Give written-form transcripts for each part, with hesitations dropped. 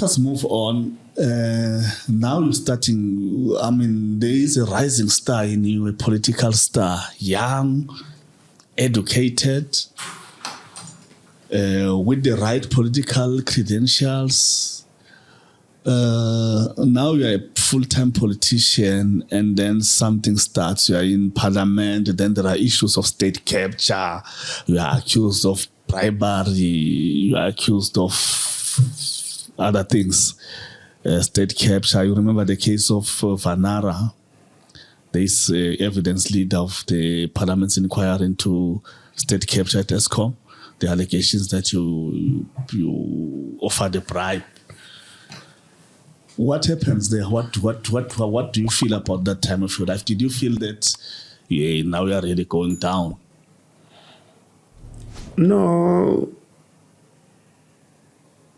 let us move on. Now you're starting, I mean, there is a rising star in you, a political star, young, educated, with the right political credentials. Now you're a full-time politician, and then something starts. You are in parliament, then there are issues of state capture. You are accused of bribery. You are accused of other things. State capture. You remember the case of Vanara. There is evidence lead of the parliament's inquiry into state capture at ESCOM. The allegations that you offered a bribe. What happens there? What do you feel about that time of your life? Did you feel that now you are really going down? No,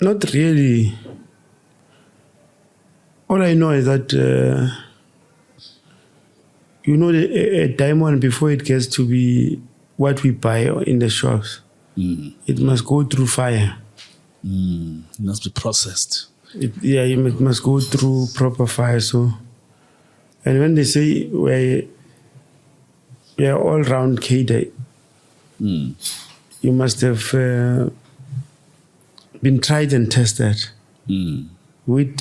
not really. All I know is that a diamond, before it gets to be what we buy in the shops, it must go through fire. It must be processed. It must go through proper fire. So, and when they say we're all round cadre, you must have been tried and tested with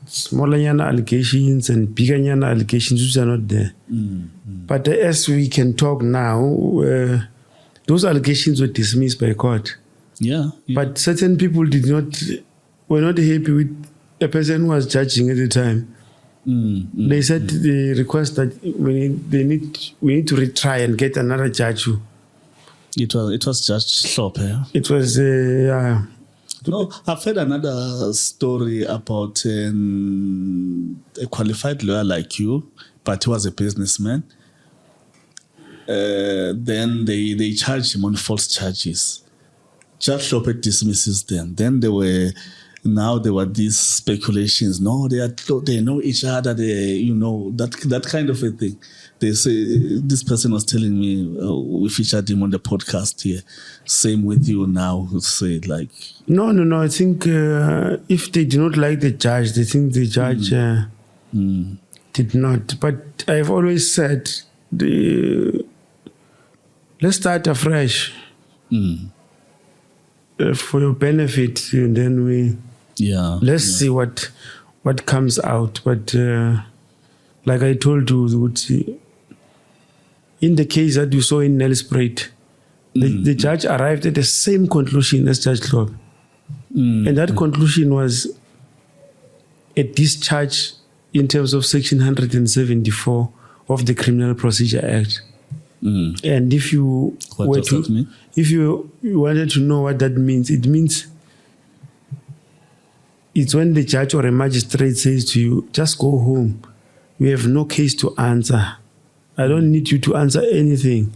smaller allegations and bigger allegations which are not there. But as we can talk now, those allegations were dismissed by court. Yeah. But certain people were not happy with the person who was judging at the time. They said they request that we need to retry and get another judge. It was Judge Slope. Yeah? It was No, I've heard another story about a qualified lawyer like you, but he was a businessman. Then they charged him on false charges. Judge Slope dismisses them. Then there were these speculations. No, they know each other. That kind of a thing. They say, this person was telling me, we featured him on the podcast here. Same with you now, who said like... No. I think if they do not like the judge, they think the judge did not. But I've always said, let's start afresh for your benefit, and then let's see what comes out. But like I told you, in the case that you saw in Nelspruit, the judge arrived at the same conclusion as Judge Slope. And that conclusion was a discharge in terms of Section 174 of the Criminal Procedure Act. And if you wanted to know what that means, it means it's when the judge or a magistrate says to you, just go home. You have no case to answer. I don't need you to answer anything.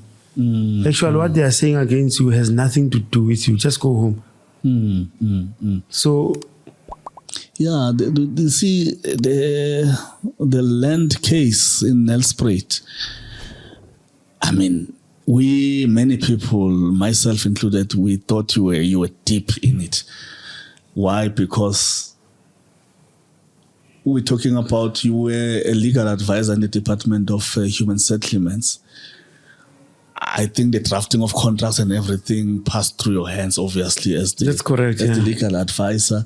Actually, what they are saying against you has nothing to do with you. Just go home. So, yeah, see the land case in Nelspruit. I mean, many people, myself included, we thought you were deep in it. Why? Because we're talking about you were a legal advisor in the Department of Human Settlements. I think the drafting of contracts and everything passed through your hands, obviously, that's correct, as the legal advisor.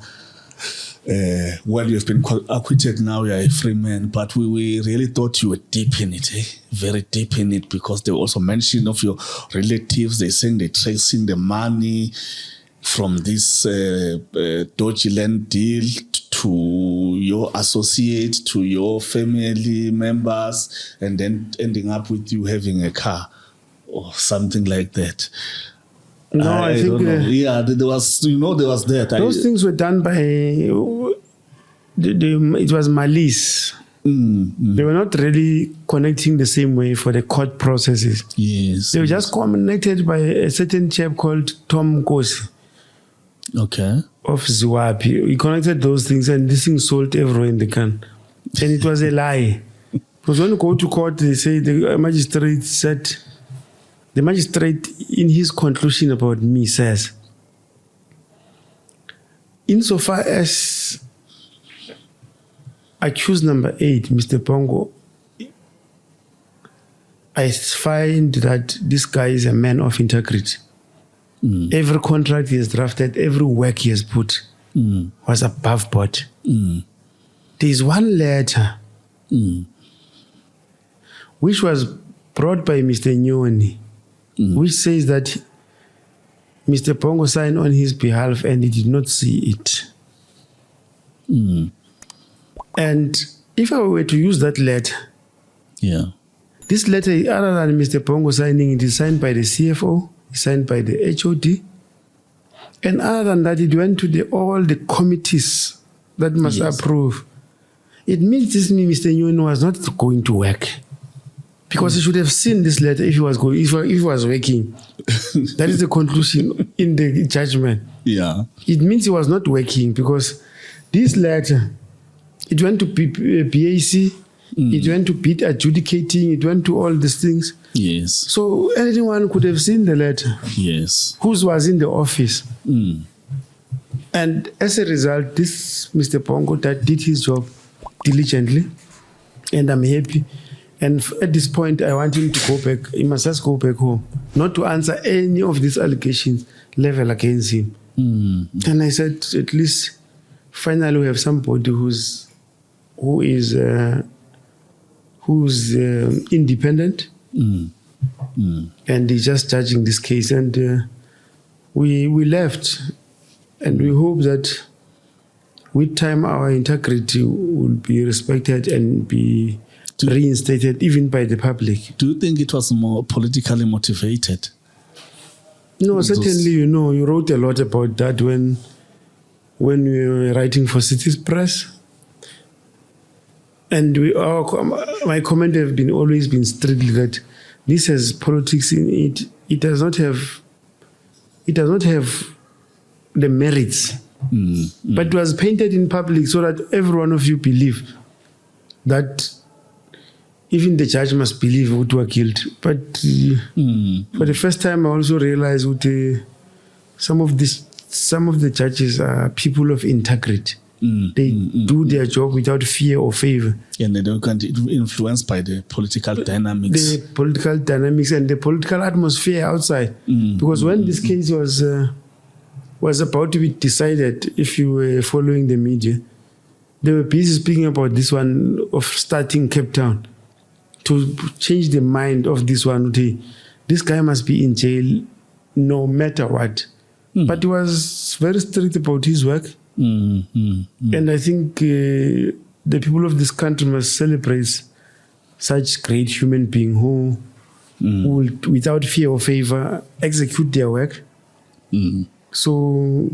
You've been acquitted now, you're a free man, but we really thought you were deep in it, very deep in it, because they also mentioned of your relatives. They're saying they're tracing the money from this dodgy land deal to your associate, to your family members, and then ending up with you having a car or something like that. No, I think don't know. There was that. Those things were done by it was malice. They were not really connecting the same way for the court processes. Yes. They were just connected by a certain chap called Tom Kosi. Okay. Of Zwapi. He connected those things, and this thing sold everywhere in the can. And it was a lie. Because when you go to court, they say the magistrate said, the magistrate in his conclusion about me says, insofar as accused number 8, Mr. Bongo, I find that this guy is a man of integrity. Every contract he has drafted, every work he has put was above board. There is one letter which was brought by Mr. Nyoni, which says that Mr. Bongo signed on his behalf and he did not see it. And if I were to use that letter, this letter, other than Mr. Bongo signing, it is signed by the CFO, signed by the HOD, and other than that, it went to all the committees that must approve. It means Mr. Nyoni was not going to work, because he should have seen this letter if he was going, if he was working. That is the conclusion in the judgment. It means he was not working, because this letter, it went to PAC, it went to bid adjudicating, it went to all these things. So anyone could have seen the letter. Who was in the office. And as a result, this Mr. Bongo that did his job diligently, and I'm happy. And at this point, I want him to go back. He must just go back home, not to answer any of these allegations leveled against him. And I said, at least finally we have somebody who's independent, and he's just judging this case. And we left, and we hope that with time our integrity will be respected and be reinstated even by the public. Do you think it was more politically motivated? No, certainly, you wrote a lot about that when we were writing for Cities Press. And my comment have always been strictly that this has politics in it. It does not have the merits. But it was painted in public so that every one of you believe that even the judge must believe who were killed. But for the first time, I also realized some of the judges are people of integrity. They do their job without fear or favor. And they don't get influenced by the political dynamics. The political dynamics and the political atmosphere outside. Because when this case was about to be decided, if you were following the media, they were busy speaking about this one of starting Cape Town to change the mind of this one. This guy must be in jail no matter what. But he was very strict about his work. And I think the people of this country must celebrate such great human being who will, without fear or favor, execute their work. So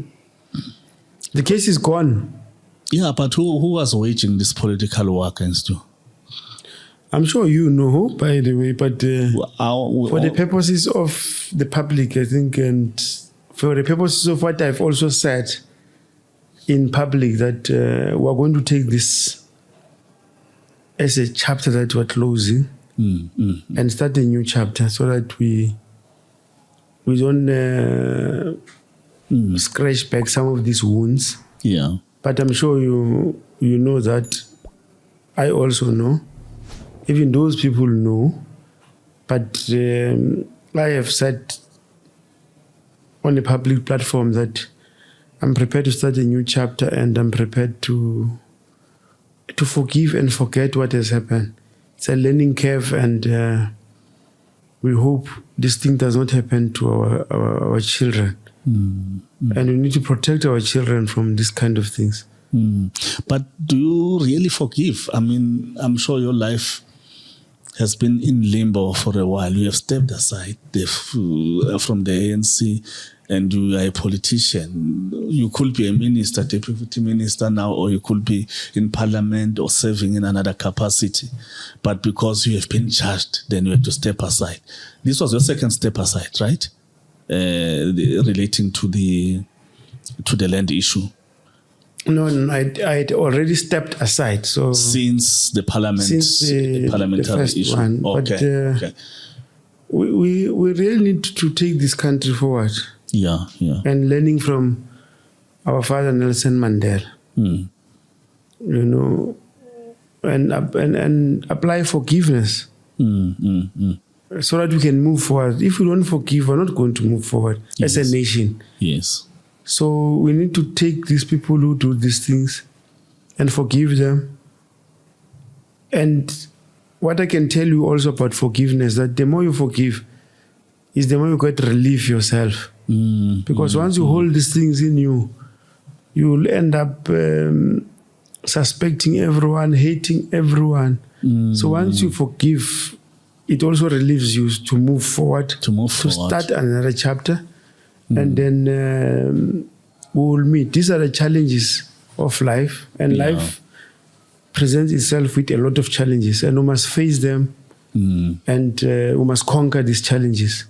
the case is gone. Yeah, but who was waging this political war against you? I'm sure you know, by the way, but for the purposes of the public, I think, and for the purposes of what I've also said in public, that we're going to take this as a chapter that we're closing and start a new chapter so that we don't scratch back some of these wounds. Yeah. But I'm sure you know that I also know. Even those people know. But I have said on a public platform that I'm prepared to start a new chapter, and I'm prepared to forgive and forget what has happened. It's a learning curve, and we hope this thing does not happen to our children. And we need to protect our children from this kind of things. But do you really forgive? I mean, I'm sure your life has been in limbo for a while. You have stepped aside from the ANC, and you are a politician. You could be a minister, deputy minister now, or you could be in parliament or serving in another capacity. But because you have been charged, then you have to step aside. This was your second step aside, right? Relating to the land issue. No, I had already stepped aside. So since the parliamentary the first issue. One. Okay. But we really need to take this country forward. Yeah. And learning from our father Nelson Mandela. You know, and apply forgiveness so that we can move forward. If we don't forgive, we're not going to move forward as a nation. Yes. So we need to take these people who do these things and forgive them. And what I can tell you also about forgiveness, that the more you forgive, is the more you get relief yourself. Because once you hold these things in you, you will end up suspecting everyone, hating everyone. So once you forgive, it also relieves you to move forward, to start another chapter. And then we will meet. These are the challenges of life. And life presents itself with a lot of challenges. And we must face them. And we must conquer these challenges.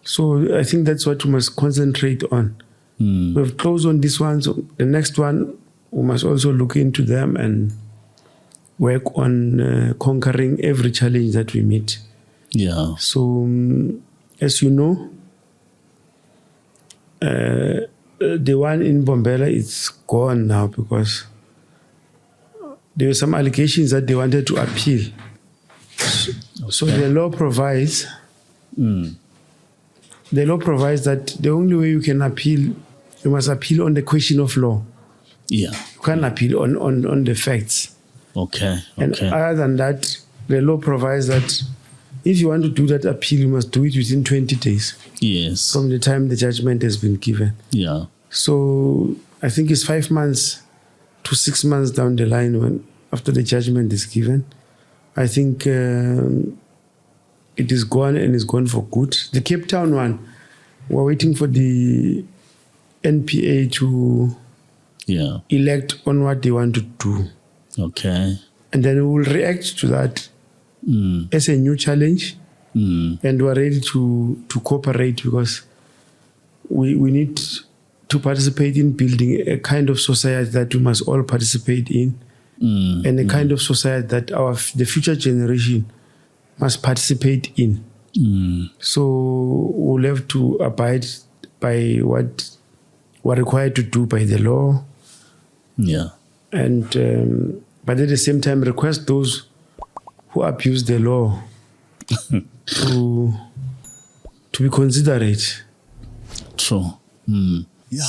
So I think that's what we must concentrate on. We've closed on this one. So the next one, we must also look into them and work on conquering every challenge that we meet. Yeah. So as you know, the one in Bombela is gone now because there were some allegations that they wanted to appeal. So the law provides that the only way you can appeal, you must appeal on the question of law. Yeah. You can't appeal on the facts. Okay. And other than that, the law provides that if you want to do that appeal, you must do it within 20 days. Yes. From the time the judgment has been given. Yeah. So I think it's 5 months to 6 months down the line after the judgment is given. I think it is gone and is gone for good. The Cape Town one, we're waiting for the NPA to elect on what they want to do. Okay. And then we will react to that as a new challenge. And we're ready to cooperate because we need to participate in building a kind of society that we must all participate in. And a kind of society that the future generation must participate in. So we'll have to abide by what we're required to do by the law. Yeah. And but at the same time request those who abuse the law to be considerate. True. Yeah,